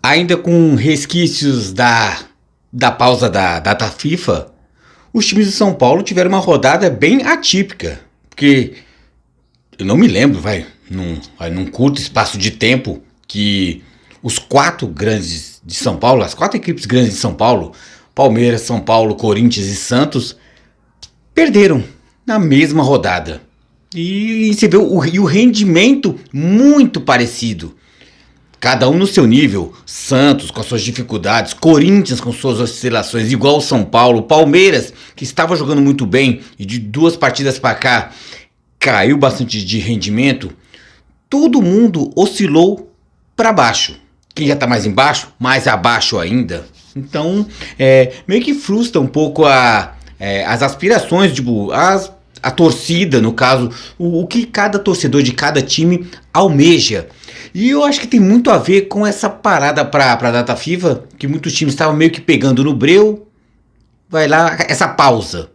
Ainda com resquícios da pausa da data FIFA, os times de São Paulo tiveram uma rodada bem atípica, porque eu não me lembro, num curto espaço de tempo, que os quatro grandes de São Paulo, as quatro equipes grandes de São Paulo, Palmeiras, São Paulo, Corinthians e Santos, perderam na mesma rodada. E você vê o rendimento muito parecido. Cada um no seu nível, Santos com as suas dificuldades, Corinthians com suas oscilações, igual São Paulo, Palmeiras, que estava jogando muito bem e de 2 partidas para cá caiu bastante de rendimento. Todo mundo oscilou para baixo. Quem já está mais embaixo, mais abaixo ainda. Então, meio que frustra um pouco as aspirações, a torcida, no caso, o que cada torcedor de cada time almeja. E eu acho que tem muito a ver com essa parada para a data FIFA, que muitos times estavam meio que pegando no breu. Vai lá, essa pausa.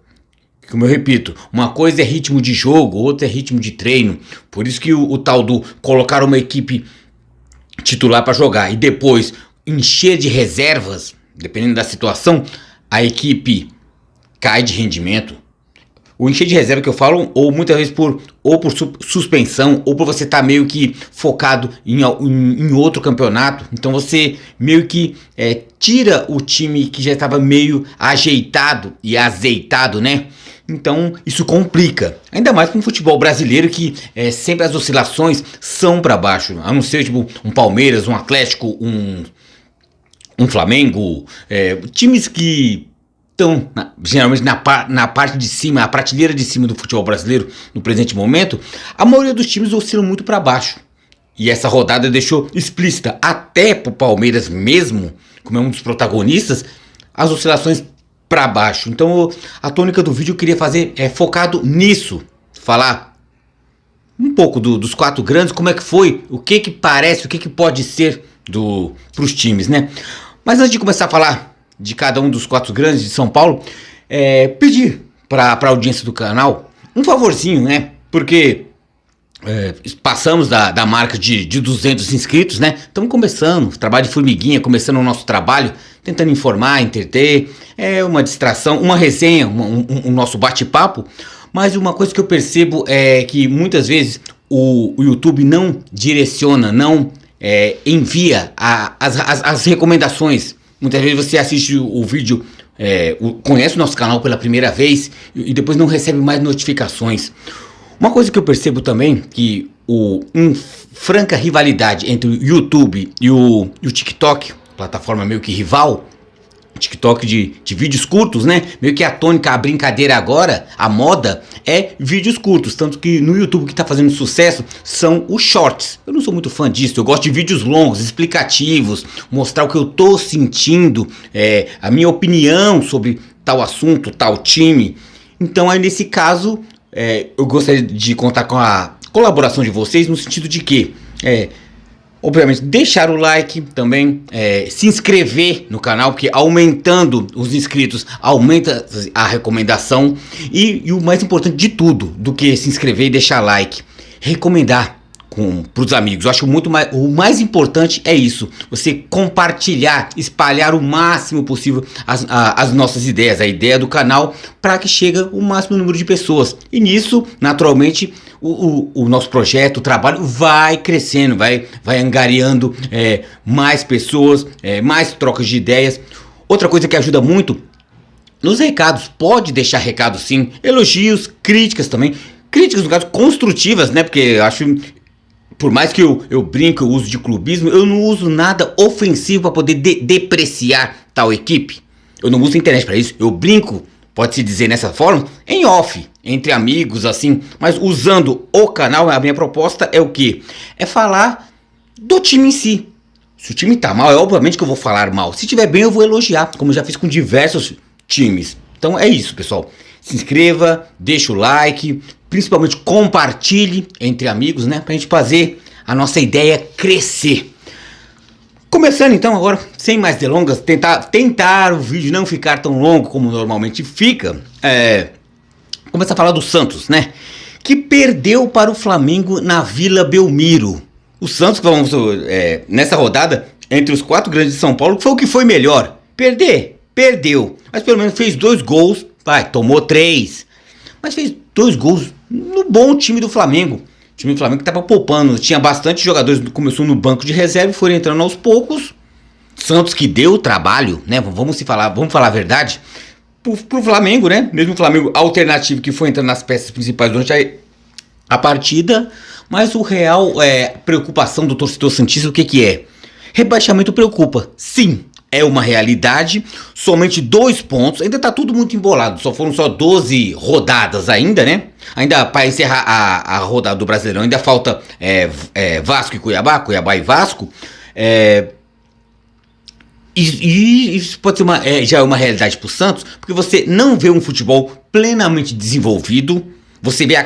Como eu repito, uma coisa é ritmo de jogo, outra é ritmo de treino. Por isso que o tal do colocar uma equipe titular para jogar e depois encher de reservas, dependendo da situação, a equipe cai de rendimento. O encher de reserva que eu falo, ou muitas vezes por suspensão, ou por você estar meio que focado em outro campeonato. Então você meio que tira o time que já estava meio ajeitado e azeitado, né? Então isso complica. Ainda mais com o futebol brasileiro, que sempre as oscilações são para baixo. A não ser tipo um Palmeiras, um Atlético, um Flamengo, times que estão geralmente na parte de cima, a prateleira de cima do futebol brasileiro no presente momento. A maioria dos times oscilam muito para baixo. E essa rodada deixou explícita, até para o Palmeiras mesmo, como é um dos protagonistas, as oscilações para baixo. Então a tônica do vídeo eu queria fazer focado nisso. Falar um pouco dos quatro grandes, como é que foi, o que parece, o que pode ser para os times, né? Mas antes de começar a falar de cada um dos quatro grandes de São Paulo, pedir para a audiência do canal um favorzinho, né? Porque passamos da marca de 200 inscritos, né? Estamos começando, trabalho de formiguinha, começando o nosso trabalho, tentando informar, entreter, uma distração, uma resenha, um nosso bate-papo. Mas uma coisa que eu percebo é que muitas vezes o YouTube não direciona, não envia as recomendações. Muitas vezes você assiste o vídeo, conhece o nosso canal pela primeira vez e depois não recebe mais notificações. Uma coisa que eu percebo também, que franca rivalidade entre o YouTube e o TikTok, plataforma meio que rival, TikTok de vídeos curtos, né? Meio que a tônica, a brincadeira agora, a moda é vídeos curtos. Tanto que no YouTube o que tá fazendo sucesso são os shorts. Eu não sou muito fã disso, eu gosto de vídeos longos, explicativos, mostrar o que eu tô sentindo, a minha opinião sobre tal assunto, tal time. Então aí nesse caso, eu gostaria de contar com a colaboração de vocês no sentido de que obviamente deixar o like também, se inscrever no canal, porque aumentando os inscritos aumenta a recomendação, e o mais importante de tudo do que se inscrever e deixar like, recomendar para os amigos. Eu acho o mais importante é isso, você compartilhar, espalhar o máximo possível as nossas ideias, a ideia do canal, para que chegue o máximo número de pessoas, e nisso naturalmente o nosso projeto, o trabalho vai crescendo, vai angariando mais pessoas, mais trocas de ideias. Outra coisa que ajuda muito nos recados, pode deixar recado sim, elogios, críticas também, críticas no caso construtivas, né? Porque eu acho, por mais que eu brinque, eu uso de clubismo, eu não uso nada ofensivo para poder depreciar tal equipe. Eu não uso a internet para isso, eu brinco, pode-se dizer nessa forma, em off, entre amigos, assim. Mas usando o canal, a minha proposta é o quê? É falar do time em si. Se o time tá mal, obviamente que eu vou falar mal. Se tiver bem, eu vou elogiar, como eu já fiz com diversos times. Então é isso, pessoal. Se inscreva, deixa o like, principalmente compartilhe entre amigos, né? Pra gente fazer a nossa ideia crescer. Começando então agora, sem mais delongas, tentar o vídeo não ficar tão longo como normalmente fica. Começar a falar do Santos, né? Que perdeu para o Flamengo na Vila Belmiro. O Santos, nessa rodada, entre os 4 grandes de São Paulo, foi o que foi melhor. Perder, perdeu. Mas pelo menos fez 2 gols. Vai, tomou 3. Mas fez 2 gols no bom time do Flamengo. O time do Flamengo que estava poupando. Tinha bastante jogadores, começou no banco de reserva e foram entrando aos poucos. Santos que deu trabalho, né? Vamos falar a verdade. Pro Flamengo, né? Mesmo o Flamengo alternativo que foi entrando nas peças principais durante a partida. Mas o real preocupação do torcedor santista, o que é? Rebaixamento preocupa, sim, é uma realidade, somente 2 pontos, ainda tá tudo muito embolado, foram só 12 rodadas ainda, né? Ainda para encerrar a rodada do Brasileirão, ainda falta Vasco e Cuiabá, Cuiabá e Vasco, e isso pode ser já é uma realidade pro Santos, porque você não vê um futebol plenamente desenvolvido. Você vê a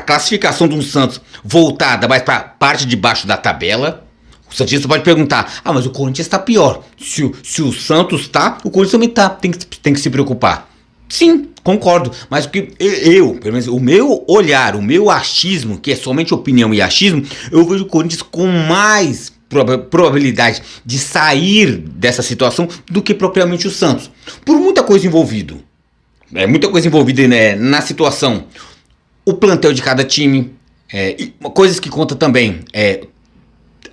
classificação do Santos voltada mais para a parte de baixo da tabela. O santista pode perguntar, mas o Corinthians está pior. Se o Santos tá, o Corinthians também tá. Tem que se preocupar. Sim, concordo. Mas o que pelo menos o meu olhar, o meu achismo, que é somente opinião e achismo, eu vejo o Corinthians com mais probabilidade de sair dessa situação do que propriamente o Santos. Por muita coisa envolvida. Muita coisa envolvida, né, na situação. O plantel de cada time, coisas que contam também,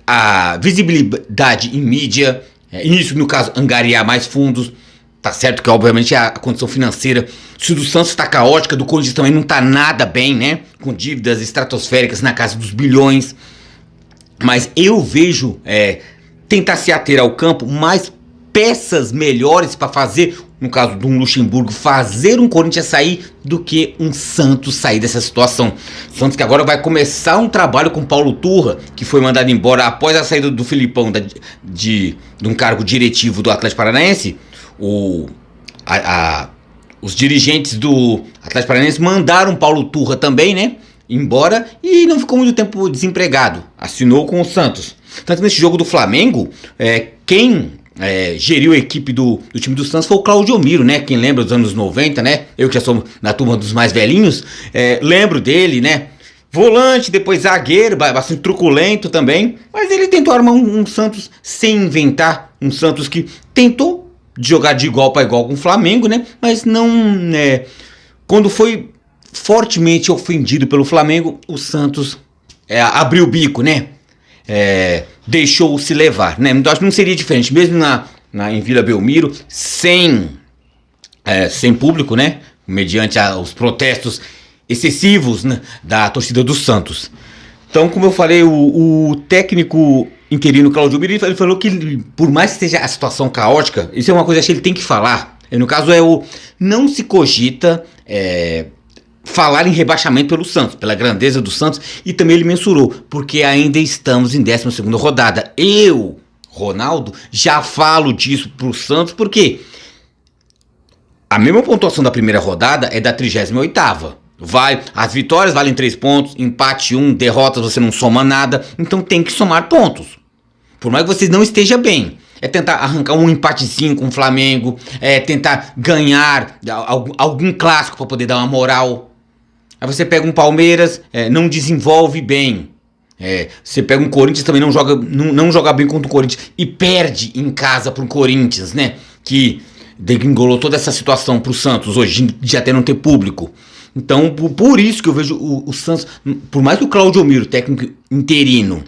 a visibilidade em mídia, isso no caso angariar mais fundos, tá certo que obviamente a condição financeira, se o do Santos está caótica, do Corinthians também não tá nada bem, né, com dívidas estratosféricas na casa dos bilhões, mas eu vejo tentar se ater ao campo mais peças melhores para fazer, no caso de um Luxemburgo, fazer um Corinthians sair do que um Santos sair dessa situação. Santos que agora vai começar um trabalho com Paulo Turra, que foi mandado embora após a saída do Filipão de um cargo diretivo do Atlético Paranaense. Os dirigentes do Atlético Paranaense mandaram Paulo Turra também, né, embora, e não ficou muito tempo desempregado. Assinou com o Santos. Tanto nesse jogo do Flamengo, quem geriu a equipe do time do Santos foi o Claudio Miro, né? Quem lembra dos anos 90, né? Eu que já sou na turma dos mais velhinhos, lembro dele, né? Volante, depois zagueiro, bastante truculento também. Mas ele tentou armar um Santos sem inventar. Um Santos que tentou jogar de igual para igual com o Flamengo, né? Mas não... quando foi fortemente ofendido pelo Flamengo, o Santos abriu o bico, né? Deixou-se levar, né? Então acho que não seria diferente, mesmo em Vila Belmiro, sem público, né? Mediante os protestos excessivos, né, da torcida do Santos. Então, como eu falei, o técnico interino Claudio Miro, ele falou que por mais que esteja a situação caótica, isso é uma coisa que ele tem que falar. No caso não se cogita falar em rebaixamento pelo Santos, pela grandeza do Santos, e também ele mensurou, porque ainda estamos em 12ª rodada. Eu, Ronaldo, já falo disso pro Santos, porque a mesma pontuação da primeira rodada é da 38ª. As vitórias valem 3 pontos, empate 1, derrotas você não soma nada, então tem que somar pontos. Por mais que você não esteja bem. Tentar arrancar um empatezinho com o Flamengo, tentar ganhar algum clássico para poder dar uma moral. Aí você pega um Palmeiras, não desenvolve bem. Você pega um Corinthians, também não joga bem contra o Corinthians e perde em casa para o Corinthians, né? Que degringolou toda essa situação para o Santos hoje de até não ter público. Então, por isso que eu vejo o Santos, por mais que o Claudio Miro, técnico interino,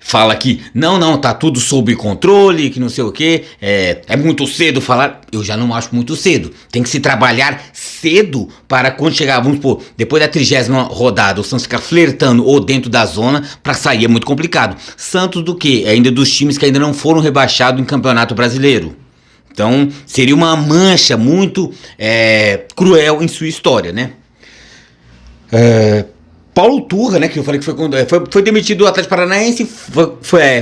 fala que não, tá tudo sob controle, que não sei o que, é muito cedo falar, eu já não acho muito cedo. Tem que se trabalhar cedo para quando chegar, vamos supor, depois da 30ª rodada, o Santos ficar flertando ou dentro da zona, para sair é muito complicado. Santos do quê? Ainda dos times que ainda não foram rebaixados em Campeonato Brasileiro. Então, seria uma mancha muito cruel em sua história, né? Paulo Turra, né, que eu falei que foi demitido do Atlético Paranaense,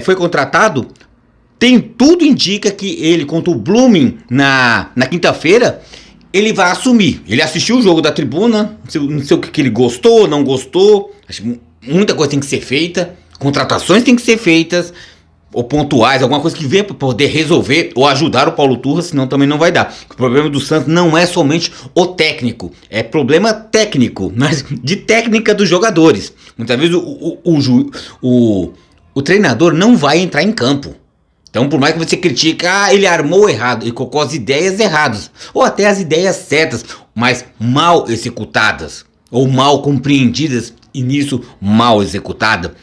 foi contratado. Tudo indica que ele, contra o Blooming na quinta-feira, ele vai assumir. Ele assistiu o jogo da tribuna, não sei o que ele gostou, não gostou. Acho que muita coisa tem que ser feita, contratações tem que ser feitas, ou pontuais, alguma coisa que venha para poder resolver ou ajudar o Paulo Turra, senão também não vai dar. O problema do Santos não é somente o técnico, é problema técnico, mas de técnica dos jogadores. Muitas vezes o treinador não vai entrar em campo. Então, por mais que você critique, ele armou errado, ele colocou as ideias erradas, ou até as ideias certas, mas mal executadas, ou mal compreendidas, e nisso mal executada.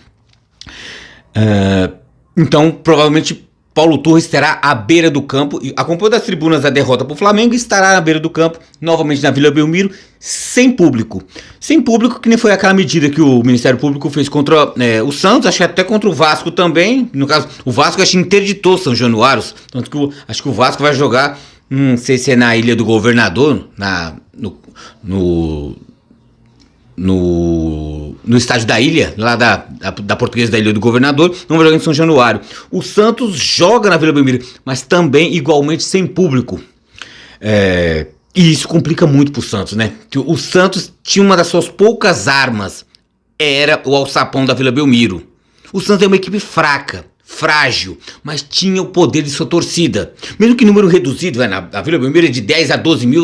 Então, provavelmente, Paulo Torres estará à beira do campo, e acompanhando das tribunas da derrota para o Flamengo, estará à beira do campo, novamente na Vila Belmiro, sem público. Sem público, que nem foi aquela medida que o Ministério Público fez contra o Santos, acho que até contra o Vasco também. No caso, o Vasco acho que interditou São Januário, tanto que acho que o Vasco vai jogar, não sei se é na Ilha do Governador, no estádio da Ilha, lá da Portuguesa da Ilha do Governador, não vai jogar em São Januário. O Santos joga na Vila Belmiro, mas também igualmente sem público. E isso complica muito pro Santos, né? Que o Santos tinha uma das suas poucas armas, era o alçapão da Vila Belmiro. O Santos é uma equipe fraca, frágil, mas tinha o poder de sua torcida. Mesmo que número reduzido, a Vila Belmiro é de 10 a 12 mil,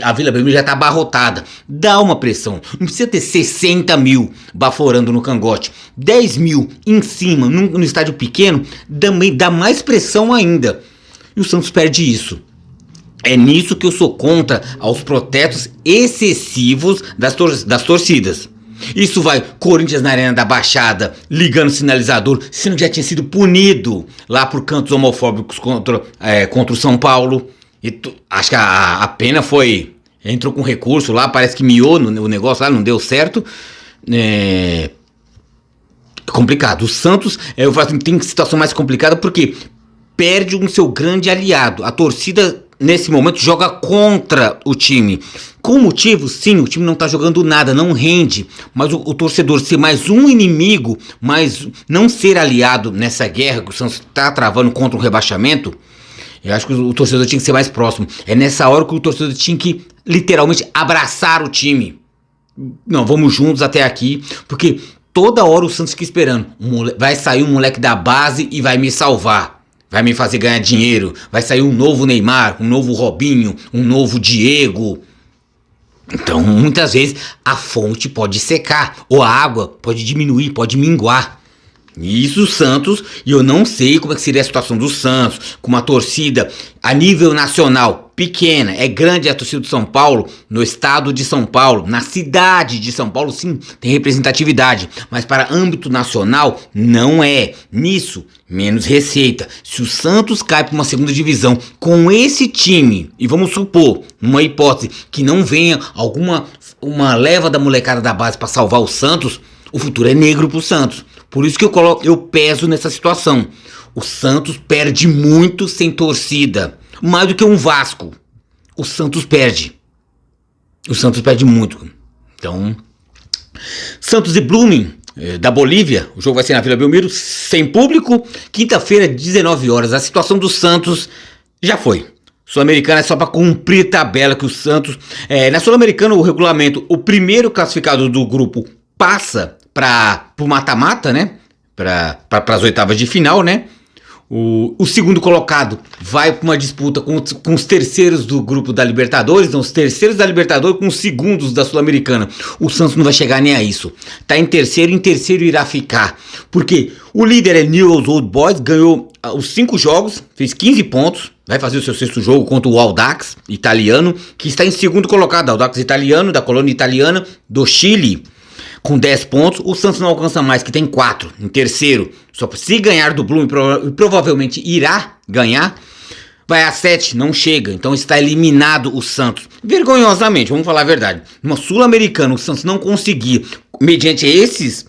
a Vila Belmiro já está abarrotada. Dá uma pressão. Não precisa ter 60 mil baforando no cangote. 10 mil em cima, no estádio pequeno, também dá mais pressão ainda. E o Santos perde isso. É nisso que eu sou contra aos protestos excessivos das torcidas. Isso vai, Corinthians na Arena da Baixada, ligando o sinalizador, sendo que já tinha sido punido lá por cantos homofóbicos contra o São Paulo. Acho que a pena foi, entrou com recurso lá, parece que miou o negócio lá, não deu certo. É complicado. O Santos tem situação mais complicada porque perde um seu grande aliado. A torcida nesse momento joga contra o time. Com motivo, sim, o time não tá jogando nada, não rende, mas o torcedor ser mais um inimigo, mas não ser aliado nessa guerra que o Santos tá travando contra o rebaixamento, eu acho que o torcedor tinha que ser mais próximo. É nessa hora que o torcedor tinha que literalmente abraçar o time. Não, vamos juntos até aqui, porque toda hora o Santos fica esperando, vai sair um moleque da base e vai me salvar. Vai me fazer ganhar dinheiro, vai sair um novo Neymar, um novo Robinho, um novo Diego. Então, muitas vezes, a fonte pode secar, ou a água pode diminuir, pode minguar. Isso o Santos, e eu não sei como é que seria a situação do Santos, com uma torcida a nível nacional pequena, é grande a torcida de São Paulo, no estado de São Paulo, na cidade de São Paulo sim, tem representatividade, mas para âmbito nacional não é. Nisso, menos receita. Se o Santos cai para uma segunda divisão com esse time, e vamos supor, numa hipótese, que não venha uma leva da molecada da base para salvar o Santos, o futuro é negro pro Santos. Por isso que eu peso nessa situação. O Santos perde muito sem torcida. Mais do que um Vasco. O Santos perde. O Santos perde muito. Então, Santos e Blooming, da Bolívia. O jogo vai ser na Vila Belmiro, sem público. Quinta-feira, 19 horas. A situação do Santos já foi. Sul-Americana é só para cumprir tabela que o Santos... na Sul-Americana, o regulamento, o primeiro classificado do grupo passa para o mata-mata, né? Para as oitavas de final, né? O segundo colocado vai para uma disputa com os terceiros do grupo da Libertadores, então os terceiros da Libertadores com os segundos da Sul-Americana. O Santos não vai chegar nem a isso. Tá em terceiro irá ficar. Porque o líder é Newell's Old Boys, ganhou os 5 jogos, fez 15 pontos, vai fazer o seu 6º jogo contra o Audax italiano, que está em segundo colocado. Audax italiano, da colônia italiana, do Chile, com 10 pontos. O Santos não alcança mais, que tem 4 em terceiro. Só se ganhar do Blooming, provavelmente irá ganhar. Vai a 7, não chega. Então está eliminado o Santos. Vergonhosamente, vamos falar a verdade. Numa Sul-Americana, o Santos não conseguir, mediante esses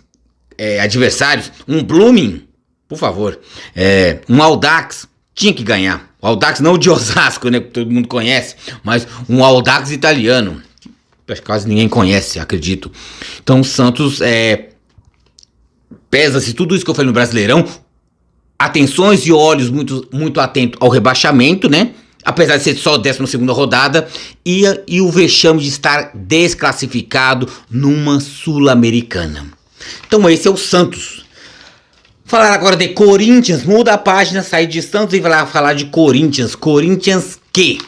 adversários, um Blooming, por favor, um Audax, tinha que ganhar. O Audax não o de Osasco, né, que todo mundo conhece, mas um Audax italiano. Quase ninguém conhece, acredito. Então o Santos pesa-se tudo isso que eu falei no Brasileirão. Atenções e olhos muito, muito atentos ao rebaixamento, né? Apesar de ser só a 12ª rodada. E o vexame de estar desclassificado numa Sul-Americana. Então esse é o Santos. Falar agora de Corinthians. Muda a página, sair de Santos e vai lá falar de Corinthians. Corinthians que...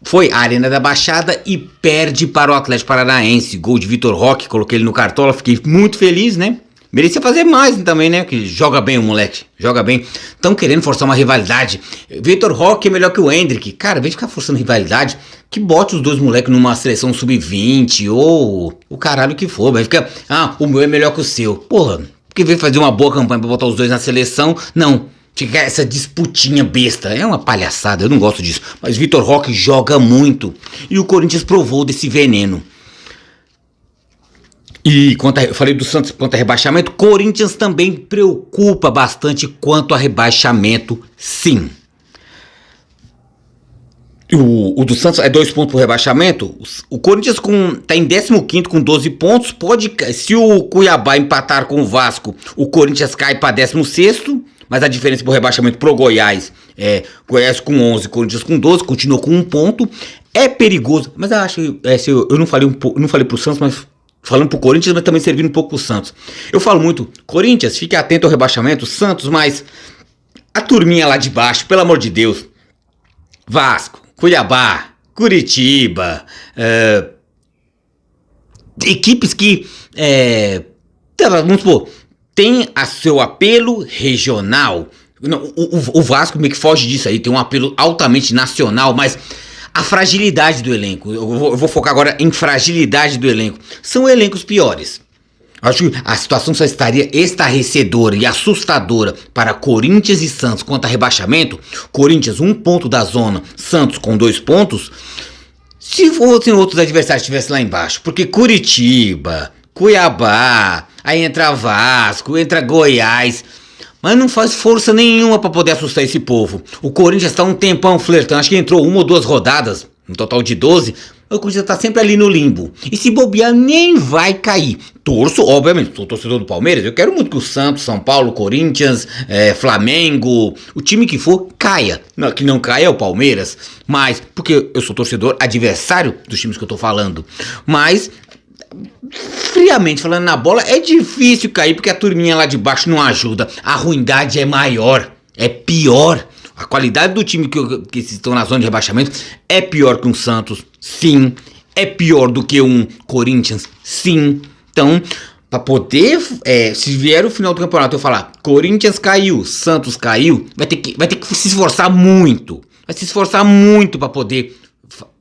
foi à Arena da Baixada e perde para o Atlético Paranaense. Gol de Vitor Roque, coloquei ele no Cartola, fiquei muito feliz, né? Merecia fazer mais também, né? Que joga bem o moleque, joga bem. Estão querendo forçar uma rivalidade. Vitor Roque é melhor que o Endrick. Cara, em vez de ficar forçando rivalidade, que bote os dois moleques numa seleção sub-20 ou o caralho que for. Vai ficar, o meu é melhor que o seu. Porra, porque veio fazer uma boa campanha pra botar os dois na seleção, não. Fica essa disputinha besta. É uma palhaçada, eu não gosto disso. Mas Vitor Roque joga muito. E o Corinthians provou desse veneno. E eu falei do Santos quanto a rebaixamento, Corinthians também preocupa bastante quanto a rebaixamento, sim. O do Santos é 2 pontos pro rebaixamento. O Corinthians tá em 15º com 12 pontos. Se o Cuiabá empatar com o Vasco, o Corinthians cai para 16º. Mas a diferença pro rebaixamento pro Goiás é Goiás com 11, Corinthians com 12, continua com 1 ponto. É perigoso, mas eu acho eu não falei pro Santos, mas falando pro Corinthians, mas também servindo um pouco pro Santos. Eu falo muito, Corinthians, fique atento ao rebaixamento, Santos, mas a turminha lá de baixo, pelo amor de Deus. Vasco, Cuiabá, Curitiba, equipes que, vamos supor, tem a seu apelo regional. O Vasco meio que foge disso aí, tem um apelo altamente nacional, mas a fragilidade do elenco, eu vou focar agora em fragilidade do elenco, são elencos piores. Acho que a situação só estaria estarrecedora e assustadora para Corinthians e Santos quanto a rebaixamento. Corinthians 1 ponto da zona, Santos com 2 pontos. Se fossem outros adversários estivessem lá embaixo, porque Curitiba, Cuiabá, aí entra Vasco, entra Goiás, mas não faz força nenhuma para poder assustar esse povo. O Corinthians está um tempão flertando, acho que entrou 1 ou 2 rodadas, no total de 12, o Corinthians tá sempre ali no limbo. E se bobear, nem vai cair. Torço, obviamente, sou torcedor do Palmeiras, eu quero muito que o Santos, São Paulo, Corinthians, Flamengo, o time que for, caia. Não, que não caia é o Palmeiras, mas, porque eu sou torcedor adversário dos times que eu tô falando. Mas, friamente falando na bola, é difícil cair porque a turminha lá de baixo não ajuda. A ruindade é maior, é pior. A qualidade do time que estão na zona de rebaixamento é pior que um Santos, sim. É pior do que um Corinthians, sim. Então, para poder, se vier o final do campeonato eu falar Corinthians caiu, Santos caiu, vai ter que se esforçar muito. Vai se esforçar muito para poder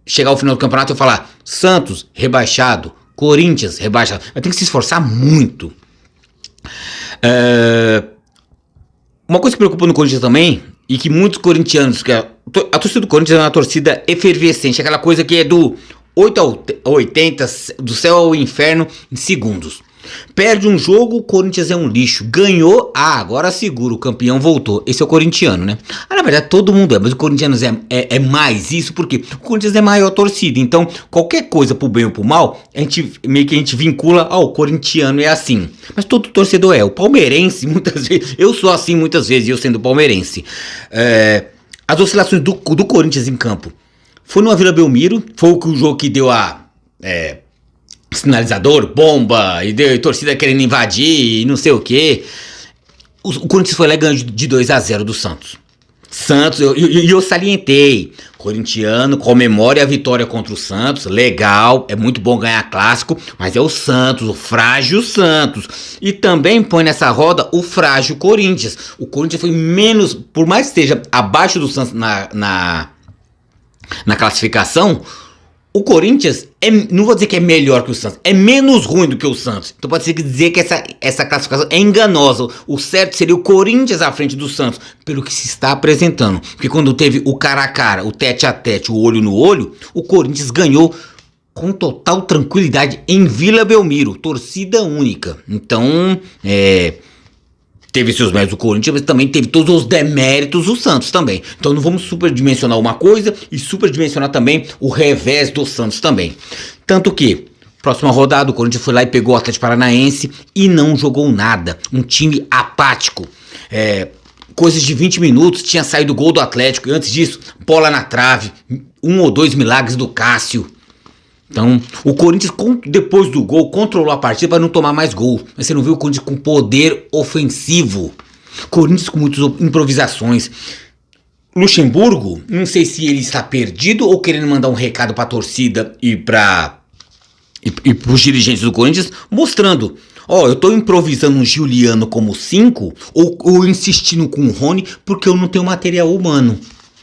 chegar ao final do campeonato e eu falar Santos rebaixado, Corinthians rebaixado. Vai ter que se esforçar muito. Uma coisa que preocupa no Corinthians também, e que muitos corintianos, que a torcida do Corinthians é uma torcida efervescente, aquela coisa que é do 8 a 80, do céu ao inferno em segundos. Perde um jogo, o Corinthians é um lixo. Ganhou, agora segura, o campeão voltou. Esse é o corintiano, né? Na verdade todo mundo mas o corintiano é mais isso, porque o Corinthians é maior torcida. Então, qualquer coisa pro bem ou pro mal, a gente vincula ao corintiano é assim. Mas todo torcedor o palmeirense, muitas vezes, eu sou assim muitas vezes, eu sendo palmeirense. As oscilações do Corinthians em campo. Foi no Vila Belmiro, foi o jogo que deu sinalizador, bomba, e torcida querendo invadir, e não sei o que. O Corinthians foi lá e ganhou de 2-0 do Santos. Eu salientei, corintiano comemore a vitória contra o Santos, legal, é muito bom ganhar clássico, mas é o Santos, o frágil Santos. E também põe nessa roda o frágil Corinthians. O Corinthians foi menos, por mais que esteja abaixo do Santos na classificação, o Corinthians não vou dizer que é melhor que o Santos, é menos ruim do que o Santos. Então pode ser dizer que essa classificação é enganosa. O certo seria o Corinthians à frente do Santos, pelo que se está apresentando. Porque quando teve o cara a cara, o tete a tete, o olho no olho, o Corinthians ganhou com total tranquilidade em Vila Belmiro, torcida única. Então, teve seus méritos o Corinthians, mas também teve todos os deméritos o Santos também. Então não vamos superdimensionar uma coisa e superdimensionar também o revés do Santos também. Tanto que, próxima rodada, o Corinthians foi lá e pegou o Atlético Paranaense e não jogou nada. Um time apático. Coisas de 20 minutos, tinha saído o gol do Atlético. E antes disso, bola na trave, 1 ou 2 milagres do Cássio. Então, o Corinthians, depois do gol, controlou a partida para não tomar mais gol. Mas você não viu o Corinthians com poder ofensivo. Corinthians com muitas improvisações. Luxemburgo, não sei se ele está perdido ou querendo mandar um recado para a torcida e para os dirigentes do Corinthians, mostrando, Ó, eu tô improvisando um Giuliano como 5 ou insistindo com o Rony porque eu não tenho material humano.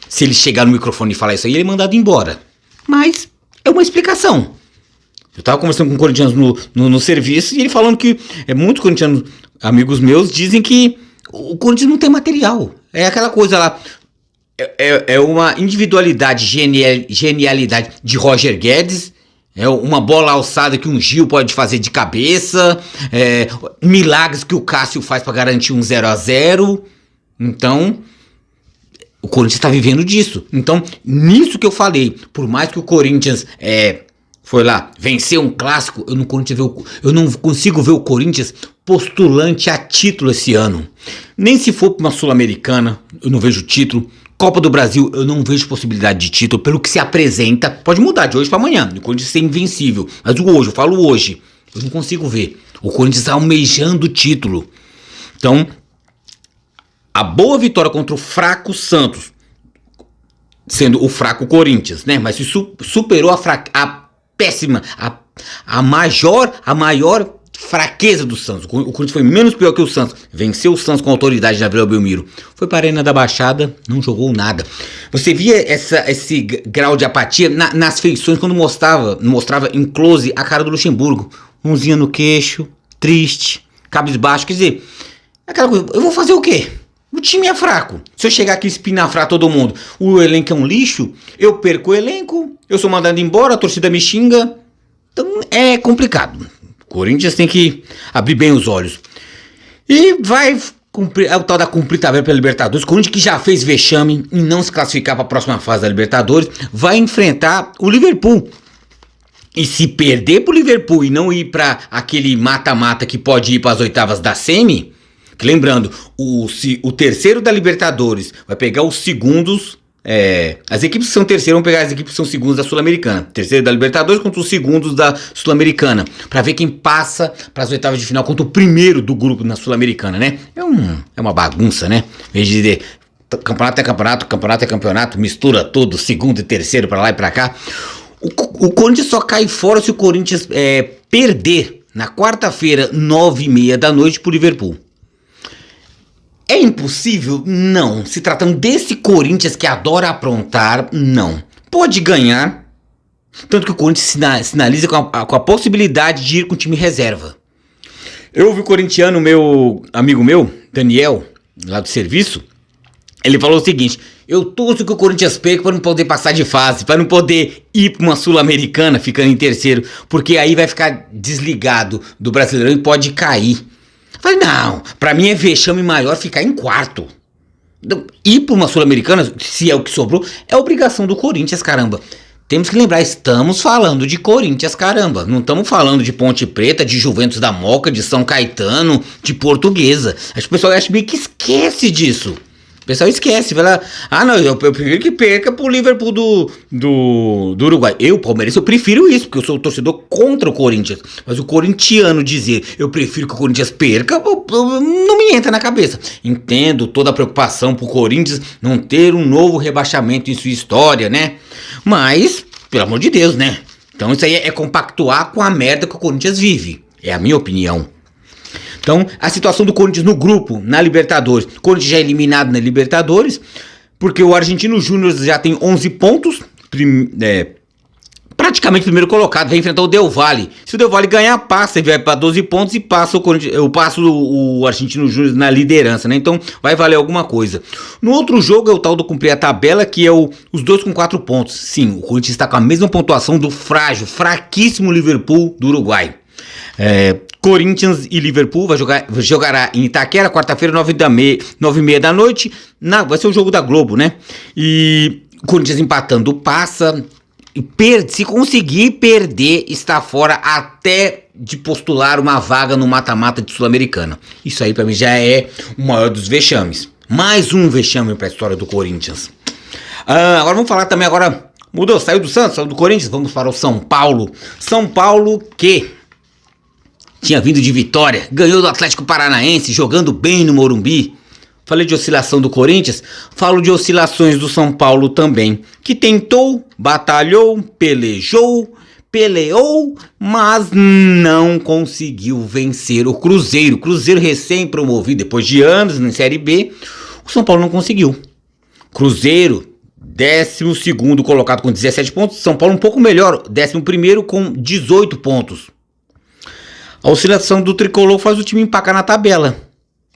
Se ele chegar no microfone e falar isso aí, ele é mandado embora. Mas é uma explicação. Eu tava conversando com um corintiano no serviço e ele falando que muitos corintianos, amigos meus, dizem que o Corinthians não tem material. É aquela coisa lá. É uma individualidade, genialidade de Roger Guedes. É uma bola alçada que um Gil pode fazer de cabeça. Milagres que o Cássio faz para garantir um 0-0. Então, o Corinthians está vivendo disso. Então, nisso que eu falei, por mais que o Corinthians foi lá vencer um clássico, eu não consigo ver o Corinthians postulante a título esse ano. Nem se for para uma Sul-Americana, eu não vejo título. Copa do Brasil, eu não vejo possibilidade de título pelo que se apresenta. Pode mudar de hoje para amanhã. O Corinthians é invencível. Mas hoje, eu falo hoje, eu não consigo ver. O Corinthians está almejando o título. Então, a boa vitória contra o fraco Santos, sendo o fraco Corinthians, né? Mas se superou a péssima, a maior fraqueza do Santos. O Corinthians foi menos pior que o Santos. Venceu o Santos com autoridade na Vila Belmiro. Foi para a Arena da Baixada, não jogou nada. Você via esse grau de apatia nas feições quando mostrava em close a cara do Luxemburgo. Mãozinha no queixo, triste, cabisbaixo. Quer dizer, aquela coisa, eu vou fazer o quê? O time é fraco. Se eu chegar aqui e espinafrar todo mundo, o elenco é um lixo, eu perco o elenco, eu sou mandado embora, a torcida me xinga. Então é complicado. O Corinthians tem que abrir bem os olhos. E vai cumprir o tal da cumprir tabela pela Libertadores. O Corinthians, que já fez vexame em não se classificar para a próxima fase da Libertadores, vai enfrentar o Liverpool. E se perder pro Liverpool e não ir para aquele mata-mata que pode ir para as oitavas da semi, que lembrando, o terceiro da Libertadores vai pegar os segundos. As equipes que são terceiro vão pegar as equipes que são segundos da Sul-Americana. Terceiro da Libertadores contra os segundos da Sul-Americana. Pra ver quem passa para as oitavas de final contra o primeiro do grupo na Sul-Americana, né? É uma bagunça, né? Em vez de dizer campeonato é campeonato, campeonato é campeonato, mistura tudo, segundo e terceiro pra lá e pra cá. O Corinthians só cai fora se o Corinthians perder na quarta-feira, 9h30 da noite, pro Liverpool. É impossível? Não. Se tratando desse Corinthians que adora aprontar, não. Pode ganhar. Tanto que o Corinthians sinaliza com a possibilidade de ir com o time reserva. Eu ouvi o corintiano, amigo meu, Daniel, lá do serviço, ele falou o seguinte: eu torço que o Corinthians perca para não poder passar de fase, para não poder ir para uma Sul-Americana ficando em terceiro, porque aí vai ficar desligado do Brasileirão e pode cair. Falei, não, pra mim é vexame maior ficar em quarto. Ir pra uma Sul-Americana, se é o que sobrou, é obrigação do Corinthians, caramba. Temos que lembrar, estamos falando de Corinthians, caramba. Não estamos falando de Ponte Preta, de Juventus da Moca, de São Caetano, de Portuguesa. Acho que o pessoal acha meio que esquece disso. O pessoal esquece, vai lá, não, eu prefiro que perca pro Liverpool do Uruguai. Eu, palmeirense, eu prefiro isso, porque eu sou torcedor contra o Corinthians. Mas o corintiano dizer, eu prefiro que o Corinthians perca, não me entra na cabeça. Entendo toda a preocupação pro Corinthians não ter um novo rebaixamento em sua história, né? Mas, pelo amor de Deus, né? Então isso aí é compactuar com a merda que o Corinthians vive. É a minha opinião. Então, a situação do Corinthians no grupo, na Libertadores. O Corinthians já é eliminado na Libertadores, porque o Argentino Júnior já tem 11 pontos, praticamente primeiro colocado, vai enfrentar o Del Valle. Se o Del Valle ganhar, passa, ele vai para 12 pontos e passa eu passo o Argentino Júnior na liderança, né? Então, vai valer alguma coisa. No outro jogo é o tal do cumprir a tabela, que é os dois com 4 pontos. Sim, o Corinthians está com a mesma pontuação do fraquíssimo Liverpool do Uruguai. Corinthians e Liverpool jogará em Itaquera, quarta-feira, 9h30 da noite. Vai ser o jogo da Globo, né? E o Corinthians empatando passa. Se conseguir perder, está fora até de postular uma vaga no mata-mata de Sul-Americana. Isso aí pra mim já é o maior dos vexames. Mais um vexame pra história do Corinthians. Agora vamos falar também, mudou, saiu do Santos, saiu do Corinthians, vamos para o São Paulo. São Paulo que tinha vindo de vitória, ganhou do Atlético Paranaense, jogando bem no Morumbi. Falei de oscilação do Corinthians, falo de oscilações do São Paulo também, que tentou, batalhou, pelejou, peleou, mas não conseguiu vencer o Cruzeiro. O Cruzeiro recém-promovido depois de anos na Série B, o São Paulo não conseguiu. Cruzeiro, 12º colocado com 17 pontos, São Paulo um pouco melhor, 11º com 18 pontos. A oscilação do tricolor faz o time empacar na tabela.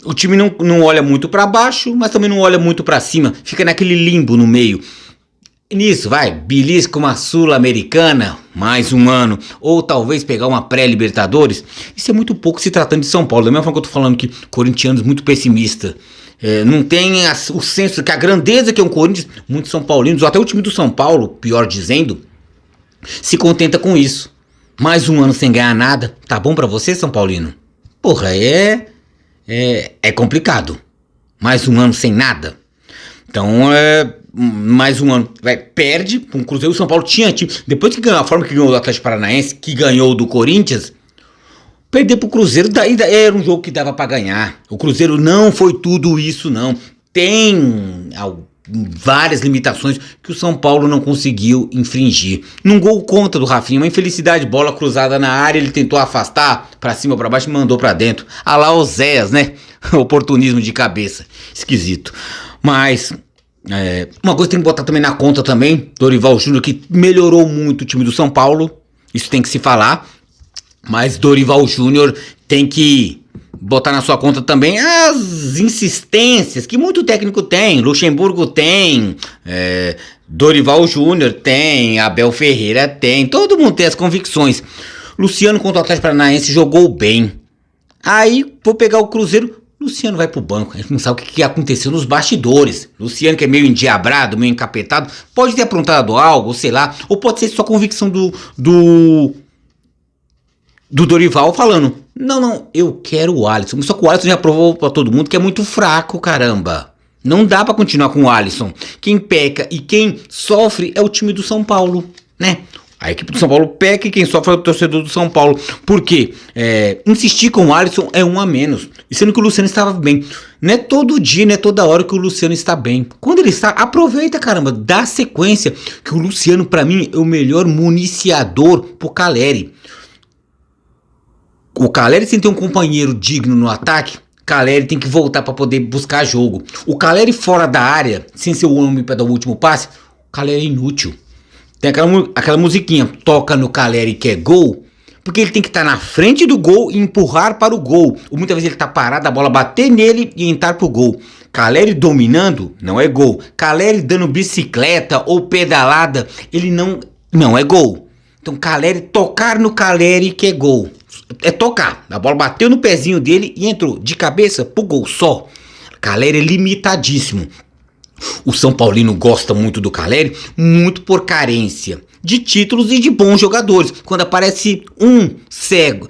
O time não olha muito para baixo, mas também não olha muito para cima, fica naquele limbo no meio. Nisso, belisca uma Sul-Americana, mais um ano, ou talvez pegar uma pré-Libertadores. Isso é muito pouco se tratando de São Paulo. Da mesma forma que eu tô falando que corintianos muito pessimistas, não tem o senso que a grandeza que é um Corinthians, muitos São Paulinos, ou até o time do São Paulo, pior dizendo, se contenta com isso. Mais um ano sem ganhar nada, tá bom pra você, São Paulino? Porra, é complicado. Mais um ano sem nada. Então, mais um ano, perde com o Cruzeiro. O São Paulo tinha time, depois que ganhou a forma que ganhou do Atlético Paranaense, que ganhou do Corinthians, perder pro Cruzeiro daí era um jogo que dava pra ganhar. O Cruzeiro não foi tudo isso, não. Tem várias limitações que o São Paulo não conseguiu infringir. Num gol contra do Rafinha, uma infelicidade, bola cruzada na área, ele tentou afastar pra cima, pra baixo e mandou pra dentro. Ah lá, Oséias, né? Oportunismo de cabeça, esquisito. Mas uma coisa que tem que botar também na conta também, Dorival Júnior, que melhorou muito o time do São Paulo, isso tem que se falar, mas Dorival Júnior tem que botar na sua conta também as insistências que muito técnico tem. Luxemburgo tem, Dorival Júnior tem, Abel Ferreira tem, todo mundo tem as convicções. Luciano contra o Atlético Paranaense jogou bem. Aí vou pegar o Cruzeiro, Luciano vai pro banco, a gente não sabe o que aconteceu nos bastidores. Luciano, que é meio endiabrado, meio encapetado, pode ter aprontado algo, sei lá, ou pode ser só convicção do Dorival falando, não, eu quero o Alisson. Só que o Alisson já provou pra todo mundo que é muito fraco, caramba. Não dá pra continuar com o Alisson. Quem peca e quem sofre é o time do São Paulo, né? A equipe do São Paulo peca e quem sofre é o torcedor do São Paulo. Por quê? Insistir com o Alisson é um a menos. E sendo que o Luciano estava bem. Não é todo dia, não é toda hora que o Luciano está bem. Quando ele está, aproveita, caramba, dá sequência. Que o Luciano, pra mim, é o melhor municiador pro Caleri. O Caleri, sem ter um companheiro digno no ataque, Caleri tem que voltar para poder buscar jogo. O Caleri fora da área, sem ser o homem para dar o último passe, o Caleri é inútil. Tem aquela musiquinha, toca no Caleri que é gol, porque ele tem que estar na frente do gol e empurrar para o gol. Ou muitas vezes ele está parado, a bola bater nele e entrar para o gol. Caleri dominando, não é gol. Caleri dando bicicleta ou pedalada, ele não é gol. Então Caleri, tocar no Caleri que é gol. É tocar, a bola bateu no pezinho dele e entrou de cabeça pro gol só. Caleri é limitadíssimo. O São Paulino gosta muito do Caleri, muito por carência de títulos e de bons jogadores. Quando aparece um cego,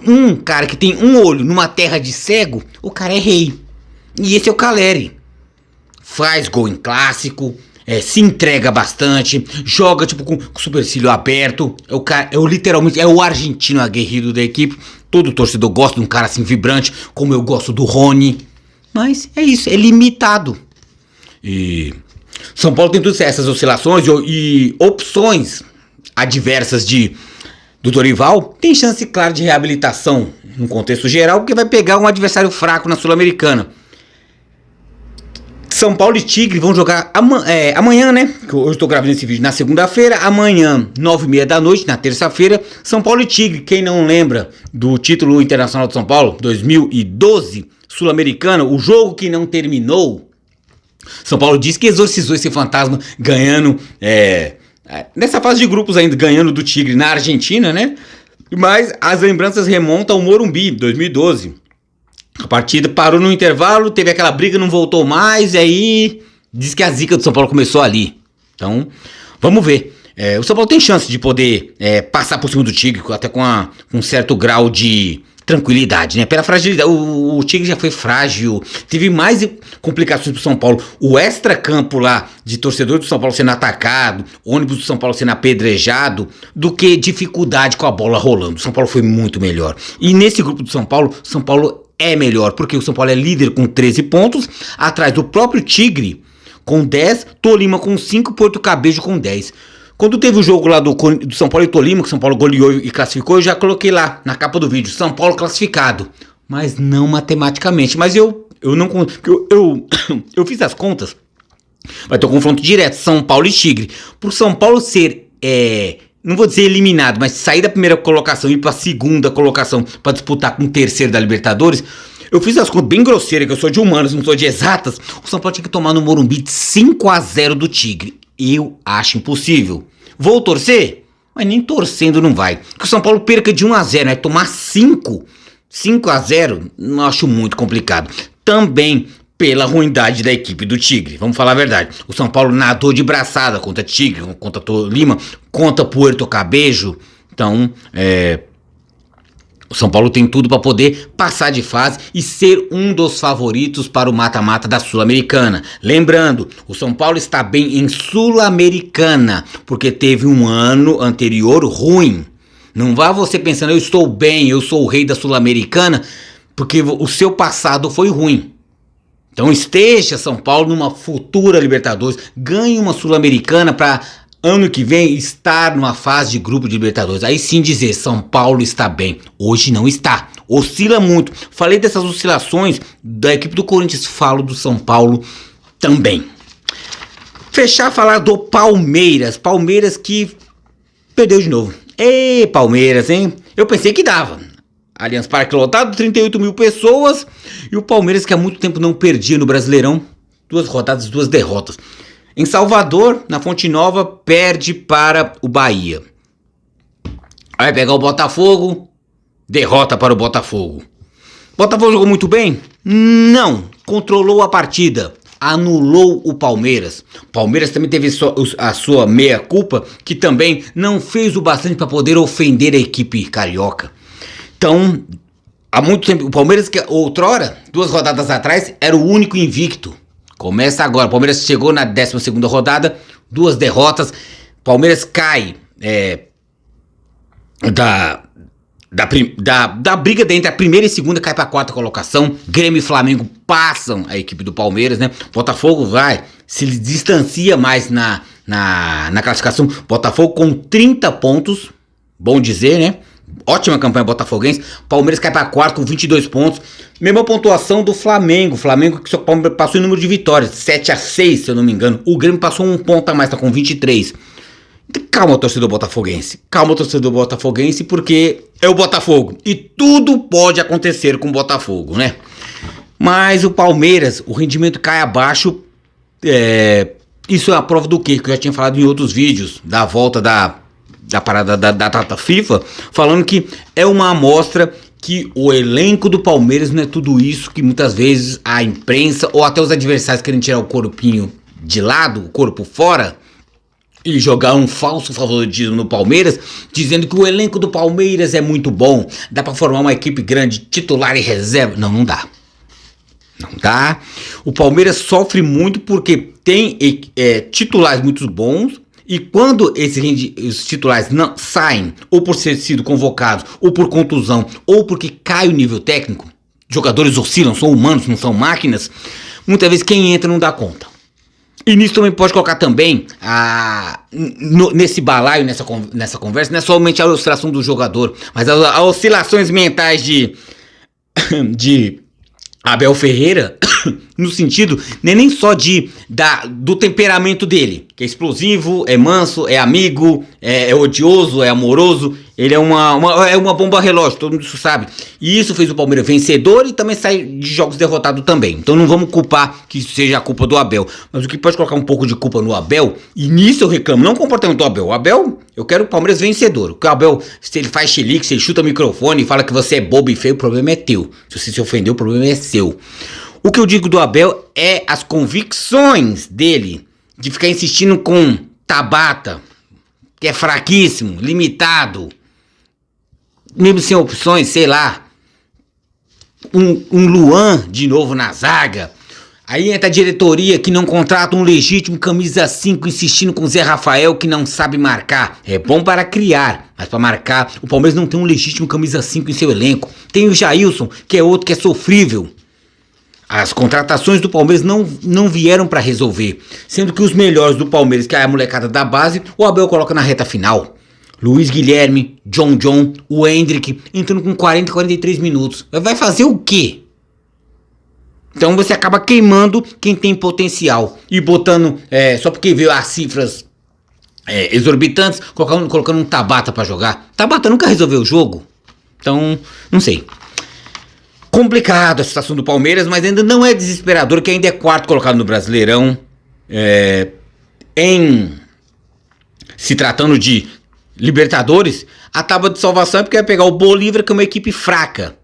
um cara que tem um olho numa terra de cego, o cara é rei. E esse é o Caleri. Faz gol em clássico, se entrega bastante, joga tipo com o supercílio aberto. Literalmente é o argentino aguerrido da equipe. Todo torcedor gosta de um cara assim vibrante, como eu gosto do Rony. Mas é isso, é limitado. E São Paulo tem todas essas oscilações e opções adversas do Dorival. Tem chance, claro, de reabilitação no contexto geral, porque vai pegar um adversário fraco na Sul-Americana. São Paulo e Tigre vão jogar amanhã, né? Que hoje eu estou gravando esse vídeo na segunda-feira. Amanhã, 9h30 da noite, na terça-feira, São Paulo e Tigre. Quem não lembra do título internacional de São Paulo, 2012, Sul-Americano, o jogo que não terminou. São Paulo diz que exorcizou esse fantasma ganhando, nessa fase de grupos ainda, ganhando do Tigre na Argentina, né? Mas as lembranças remontam ao Morumbi, 2012. A partida parou no intervalo, teve aquela briga, não voltou mais, e aí diz que a zica do São Paulo começou ali. Então, vamos ver. O São Paulo tem chance de poder passar por cima do Tigre, até com um certo grau de tranquilidade, né? Pela fragilidade, o Tigre já foi frágil, teve mais complicações pro São Paulo. O extra-campo lá de torcedor do São Paulo sendo atacado, ônibus do São Paulo sendo apedrejado, do que dificuldade com a bola rolando. O São Paulo foi muito melhor. E nesse grupo do São Paulo é melhor, porque o São Paulo é líder com 13 pontos, atrás do próprio Tigre com 10, Tolima com 5, Porto Cabejo com 10. Quando teve o jogo lá do São Paulo e Tolima, que o São Paulo goleou e classificou, eu já coloquei lá na capa do vídeo, São Paulo classificado. Mas não matematicamente. Mas eu não... Eu fiz as contas. Vai ter um confronto direto, São Paulo e Tigre. Pro São Paulo ser, não vou dizer eliminado, mas sair da primeira colocação e ir pra segunda colocação pra disputar com o terceiro da Libertadores... Eu fiz as contas bem grosseiras, que eu sou de humanas, não sou de exatas. O São Paulo tinha que tomar no Morumbi de 5-0 do Tigre. Eu acho impossível. Vou torcer? Mas nem torcendo não vai. Que o São Paulo perca de 1-0, né? Tomar 5-0, não acho muito complicado. Também pela ruindade da equipe do Tigre. Vamos falar a verdade. O São Paulo nadou de braçada contra Tigre, contra Tolima, contra Puerto Cabello. Então, o São Paulo tem tudo para poder passar de fase e ser um dos favoritos para o mata-mata da Sul-Americana. Lembrando, o São Paulo está bem em Sul-Americana, porque teve um ano anterior ruim. Não vá você pensando, eu estou bem, eu sou o rei da Sul-Americana, porque o seu passado foi ruim. Então esteja São Paulo numa futura Libertadores, ganhe uma Sul-Americana para... ano que vem estar numa fase de grupo de Libertadores. Aí sim dizer, São Paulo está bem. Hoje não está. Oscila muito. Falei dessas oscilações da equipe do Corinthians. Falo do São Paulo também. Fechar falar do Palmeiras. Palmeiras que perdeu de novo. Ei, Palmeiras, hein? Eu pensei que dava. Allianz Parque lotado, 38 mil pessoas. E o Palmeiras que há muito tempo não perdia no Brasileirão. 2 rodadas, 2 derrotas. Em Salvador, na Fonte Nova, perde para o Bahia. Vai pegar o Botafogo, derrota para o Botafogo. Botafogo jogou muito bem? Não, controlou a partida, anulou o Palmeiras. Palmeiras também teve a sua meia-culpa, que também não fez o bastante para poder ofender a equipe carioca. Então, há muito tempo, o Palmeiras que outrora, 2 rodadas atrás, era o único invicto. Começa agora, o Palmeiras chegou na 12ª rodada, 2 derrotas, Palmeiras cai da briga entre a primeira e segunda, cai para a 4ª colocação, Grêmio e Flamengo passam a equipe do Palmeiras, né? Botafogo se distancia mais na classificação, Botafogo com 30 pontos, bom dizer, né? Ótima campanha botafoguense. Palmeiras cai para 4 com 22 pontos. Mesma pontuação do Flamengo. Flamengo que só passou em número de vitórias, 7-6, se eu não me engano. O Grêmio passou 1 ponto a mais, tá com 23. Calma, torcedor botafoguense. Calma, torcedor botafoguense, porque é o Botafogo. E tudo pode acontecer com o Botafogo, né? Mas o Palmeiras, o rendimento cai abaixo. Isso é a prova do quê? Que eu já tinha falado em outros vídeos. Da volta da parada da data FIFA, falando que é uma amostra que o elenco do Palmeiras não é tudo isso que muitas vezes a imprensa ou até os adversários querem tirar o corpinho de lado, o corpo fora e jogar um falso favoritismo no Palmeiras, dizendo que o elenco do Palmeiras é muito bom, dá pra formar uma equipe grande, titular e reserva. Não dá. Não dá. O Palmeiras sofre muito porque tem titulares muito bons. E quando os titulares não saem, ou por ter sido convocados, ou por contusão, ou porque cai o nível técnico, jogadores oscilam, são humanos, não são máquinas, muitas vezes quem entra não dá conta. E nisso também pode colocar também, nesse balaio, nessa conversa, não é somente a oscilação do jogador, mas as oscilações mentais de Abel Ferreira, no sentido nem só do temperamento dele, que é explosivo, é manso, é amigo, é odioso, é amoroso, ele é uma bomba relógio, todo mundo isso sabe. E isso fez o Palmeiras vencedor e também sai de jogos derrotado também. Então não vamos culpar que isso seja a culpa do Abel. Mas o que pode colocar um pouco de culpa no Abel, e nisso eu reclamo, não o comportamento do Abel. O Abel, eu quero o Palmeiras vencedor. Porque o Abel, se ele faz chilique, se ele chuta o microfone e fala que você é bobo e feio, o problema é teu. Se você se ofendeu, o problema é seu. O que eu digo do Abel é as convicções dele de ficar insistindo com Tabata, que é fraquíssimo, limitado, mesmo sem opções, sei lá, um Luan de novo na zaga. Aí entra a diretoria que não contrata um legítimo camisa 5 insistindo com o Zé Rafael que não sabe marcar. É bom para criar, mas para marcar, o Palmeiras não tem um legítimo camisa 5 em seu elenco. Tem o Jailson, que é outro que é sofrível. As contratações do Palmeiras não vieram para resolver, sendo que os melhores do Palmeiras, que é a molecada da base, o Abel coloca na reta final. Luiz Guilherme, John, o Endrick, entrando com 40, 43 minutos. Vai fazer o quê? Então você acaba queimando quem tem potencial e botando, só porque veio as cifras exorbitantes, colocando um Tabata para jogar. Tabata nunca resolveu o jogo, então não sei. Complicado a situação do Palmeiras, mas ainda não é desesperador, que ainda é quarto colocado no Brasileirão. Em se tratando de Libertadores, a tábua de salvação é porque vai pegar o Bolívar, que é uma equipe fraca.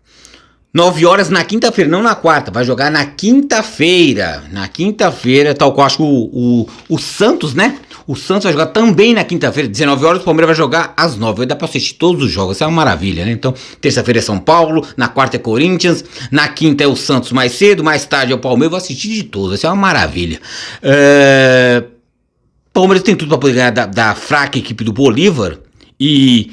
9 horas na quinta-feira, não na quarta, vai jogar na quinta-feira. Na quinta-feira, tal qual acho que o Santos, né? O Santos vai jogar também na quinta-feira, 19 horas, o Palmeiras vai jogar às 9. Vai dar pra assistir todos os jogos, isso é uma maravilha, né? Então, terça-feira é São Paulo, na quarta é Corinthians, na quinta é o Santos mais cedo, mais tarde é o Palmeiras, vou assistir de todos, isso é uma maravilha. O Palmeiras tem tudo pra poder ganhar da fraca equipe do Bolívar e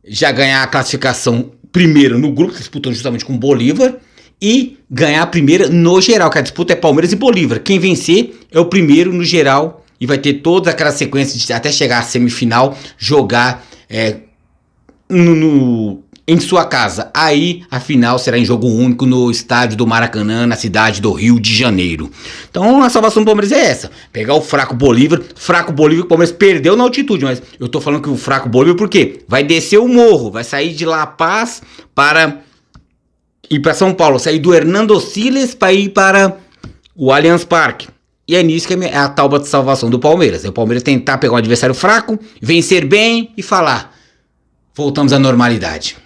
já ganhar a classificação primeiro no grupo, disputando justamente com o Bolívar, e ganhar a primeira no geral, que a disputa é Palmeiras e Bolívar. Quem vencer é o primeiro no geral e vai ter toda aquela sequência de até chegar à semifinal, jogar em sua casa. Aí a final será em jogo único no estádio do Maracanã, na cidade do Rio de Janeiro. Então a salvação do Palmeiras é essa: pegar o fraco Bolívar, que o Palmeiras perdeu na altitude, mas eu tô falando que o fraco Bolívar por quê? Vai descer o morro, vai sair de La Paz para ir para São Paulo, sair do Hernando Siles para ir para o Allianz Parque. E é nisso que é a tábua de salvação do Palmeiras. É o Palmeiras tentar pegar um adversário fraco, vencer bem e falar: voltamos à normalidade.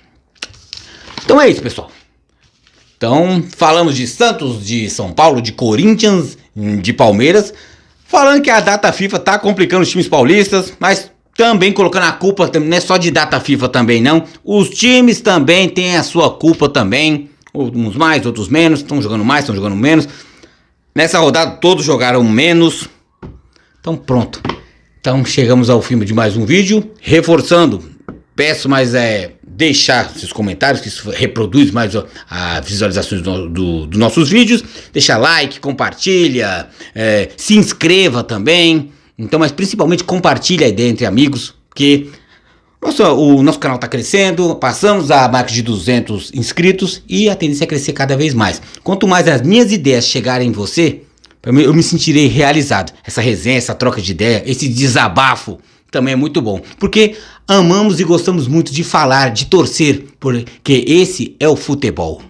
Então é isso, pessoal. Então falamos de Santos, de São Paulo, de Corinthians, de Palmeiras. Falando que a data FIFA tá complicando os times paulistas, mas também colocando a culpa, não é só de data FIFA também não. Os times também têm a sua culpa também. Uns mais, outros menos. Estão jogando mais, estão jogando menos. Nessa rodada todos jogaram menos. Então pronto. Então chegamos ao fim de mais um vídeo. Reforçando, peço mais deixar seus comentários, que isso reproduz mais as visualizações dos nossos vídeos. Deixa like, compartilha, se inscreva também. Então, mas principalmente compartilha a ideia entre amigos, porque o nosso canal está crescendo, passamos a marca de 200 inscritos e a tendência é crescer cada vez mais. Quanto mais as minhas ideias chegarem em você, eu me sentirei realizado. Essa resenha, essa troca de ideia, esse desabafo também é muito bom, porque amamos e gostamos muito de falar, de torcer, porque esse é o futebol.